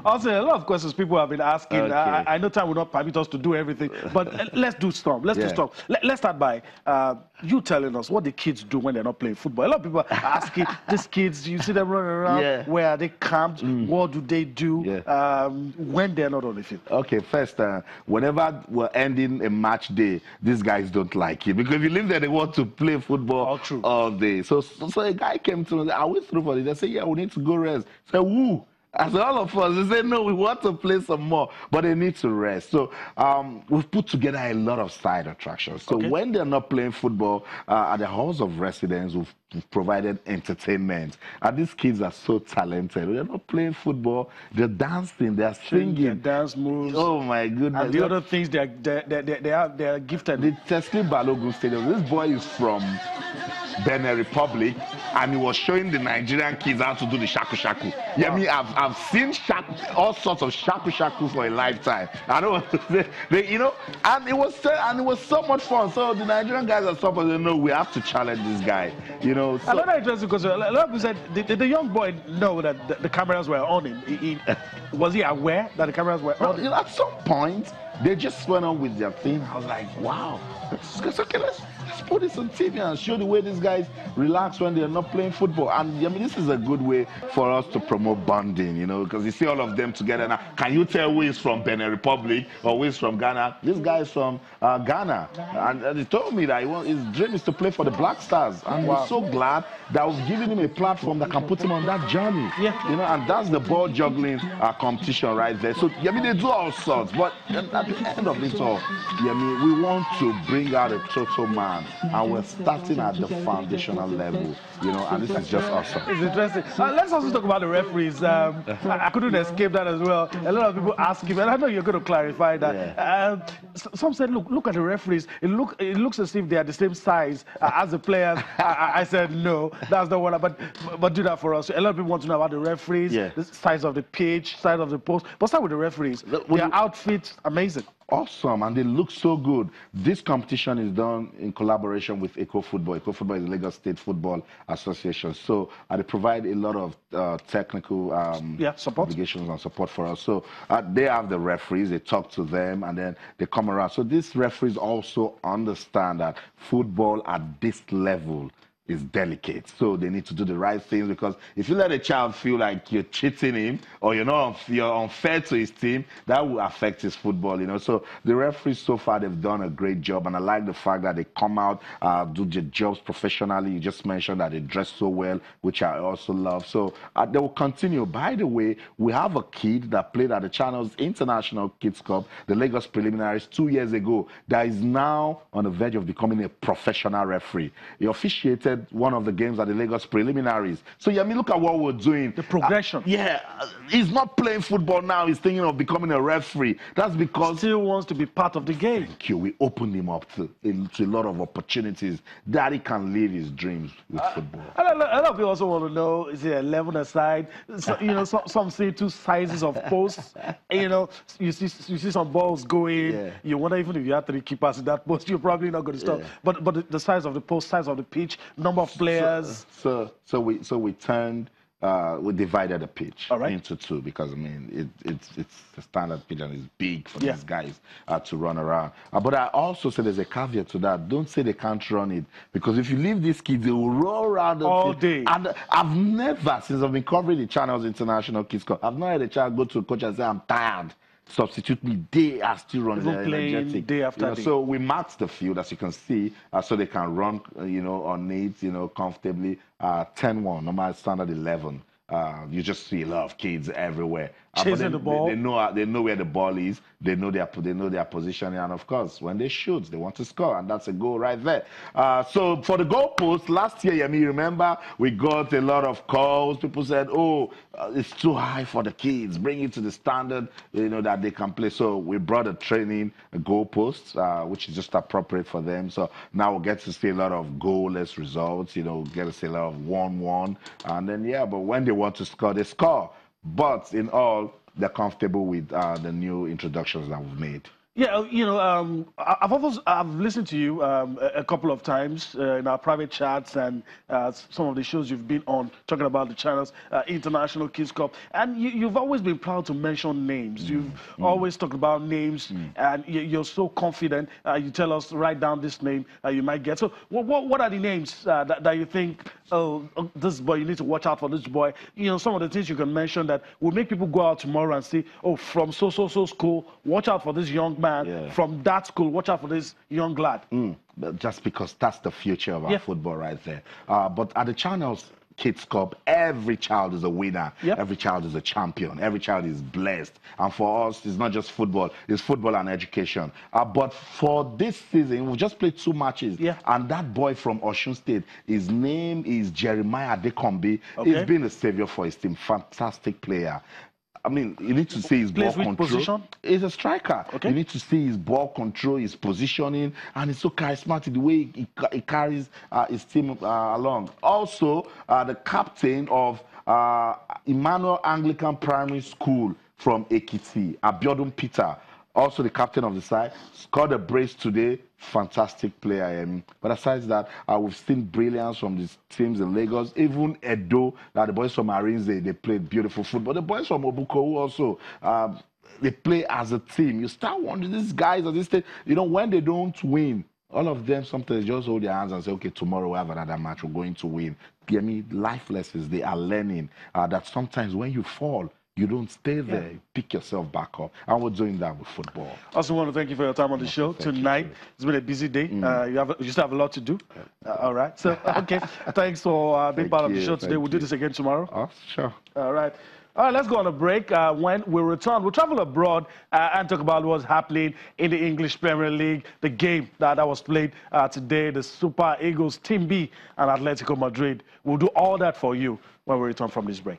Also, a lot of questions people have been asking. Okay. I know time will not permit us to do everything, but let's do some. Let's do some. Let's start by you telling us what the kids do when they're not playing football. A lot of people are asking, these kids, you see them running around, where are they camped? What do they do when they're not on the field? Okay, first, whenever we're ending a match day, these guys don't like it. Because if you live there, they want to play football all day. So a guy came to me, I went through for it. They said, yeah, we need to go rest. I said, woo. As all of us, they say, no, we want to play some more, but they need to rest. So we've put together a lot of side attractions. So when they're not playing football at the halls of residence, we've provided entertainment. And these kids are so talented. They're not playing football, they're dancing, they're singing. Their dance moves. Oh my goodness. And the other things they're gifted. The Tesla Balogun Stadium, this boy is from Benin Republic, and he was showing the Nigerian kids how to do the shaku shaku. Yeah, I mean, I've seen all sorts of shaku shaku for a lifetime. I don't want to say, you know, and it was so much fun. So the Nigerian guys are supposed to know we have to challenge this guy. You know, so another interesting because a lot of people said did the young boy know that the cameras were on him? Was he aware that the cameras were on him? At some point, they just went on with their thing. I was like, wow. Okay, let's put this on TV and show the way these guys relax when they're not playing football. And I mean, this is a good way for us to promote bonding, you know, because you see all of them together now. Can you tell who is from Benin Republic or who is from Ghana? This guy is from Ghana. And he told me that his dream is to play for the Black Stars. And we're so glad that we've given him a platform that can put him on that journey. Yeah. You know, and that's the ball juggling competition right there. So, I mean, they do all sorts. But at the end of it all, I mean, we want to bring out a total man. And we're starting at the foundational level, you know, and this is just awesome. It's interesting. Let's also talk about the referees. I couldn't escape that as well. A lot of people ask him, and I know you're going to clarify that. Some said, look at the referees. It looks as if they are the same size as the players. I said, no, that's not what but do that for us. A lot of people want to know about the referees, the size of the pitch, size of the post. But start with the referees. Their outfits, amazing. Awesome, and they look so good. This competition is done in collaboration with Eco Football. Eco Football is the Lagos State Football Association. So they provide a lot of technical obligations and support for us. So they have the referees, they talk to them, and then they come around. So these referees also understand that football at this level is delicate, so they need to do the right things, because if you let a child feel like you're cheating him or you're unfair to his team, that will affect his football, you know. So the referees so far, they've done a great job, and I like the fact that they come out, do their jobs professionally. You just mentioned that they dress so well, which I also love. So they will continue. By the way, we have a kid that played at the Channel's International Kids Cup, the Lagos preliminaries 2 years ago, that is now on the verge of becoming a professional referee. He officiated one of the games at the Lagos preliminaries. So, yeah, I mean, look at what we're doing. The progression. He's not playing football now. He's thinking of becoming a referee. That's because he still wants to be part of the game. Thank you. We opened him up to a lot of opportunities that he can live his dreams with football. A lot of people also want to know, is it 11 aside? So, you know, some say 2 sizes of posts. You know, you see some balls going. You wonder even if you have 3 keepers in that post, you're probably not going to stop. But the size of the post, size of the pitch, number of players. So we turned, we divided the pitch into 2, because I mean it's a standard pitch and it's big for these guys to run around. But I also say there's a caveat to that. Don't say they can't run it, because if you leave these kids, they will roll around all day. And I've never, since I've been covering the Channel's International Kids Cup, I've not had a child go to a coach and say, I'm tired. Substitute me. They are still running. Playing day after day. So we marked the field, as you can see, so they can run, you know, on it, you know, comfortably. 10-1, normal standard 11. You just see a lot of kids everywhere. Chasing the ball. They know where the ball is. They know their position, and of course, when they shoot, they want to score, and that's a goal right there. So for the goalpost last year, Yemi, remember we got a lot of calls. People said, "Oh, it's too high for the kids. Bring it to the standard, you know, that they can play." So we brought a goalpost, which is just appropriate for them. So now we get to see a lot of goalless results. You know, get to see a lot of 1-1, and then but when they want to score, they score. But in all, they're comfortable with the new introductions that we've made. Yeah, I've listened to you a couple of times in our private chats and some of the shows you've been on talking about the channels, International Kids Cup, and you've always been proud to mention names. You've always talked about names, and you're so confident. You tell us, write down this name you might get. So, what are the names that you think? Oh, this boy, you need to watch out for this boy. Some of the things you can mention that will make people go out tomorrow and say, oh, from so school, watch out for this young man. Yeah. From that school, watch out for this young lad. Just because that's the future of our football right there. But at the channels Kids Cup, every child is a winner. Yep. Every child is a champion. Every child is blessed. And for us, it's not just football. It's football and education. But for this season, we just played 2 matches. Yeah. And that boy from Osun State, his name is Jeremiah Adekombi. Okay. He's been a savior for his team. Fantastic player. I mean, you need to see his ball control. Position? He's a striker. Okay. You need to see his ball control, his positioning, and he's so charismatic, the way he carries his team along. Also, the captain of Emmanuel Anglican Primary School from Ekiti, Abiodun Peter, also the captain of the side, scored a brace today. Fantastic player. But aside that, we've seen brilliance from these teams in Lagos, even Edo, the boys from Marines, they played beautiful football. The boys from Obuko also, they play as a team. You start wondering, these guys at this stage, when they don't win, all of them sometimes just hold their hands and say, okay, tomorrow we have another match, we're going to win. Life lessons, they are learning that sometimes when you fall, you don't stay there. You pick yourself back up. And we're doing that with football. I also want to thank you for your time on the show tonight. It's been a busy day. You still have a lot to do. All right. So, okay. Thanks for being part of the show today. We'll do this again tomorrow. Oh, sure. All right. All right, let's go on a break. When we return, we'll travel abroad and talk about what's happening in the English Premier League, the game that was played today, the Super Eagles, Team B, and Atletico Madrid. We'll do all that for you when we return from this break.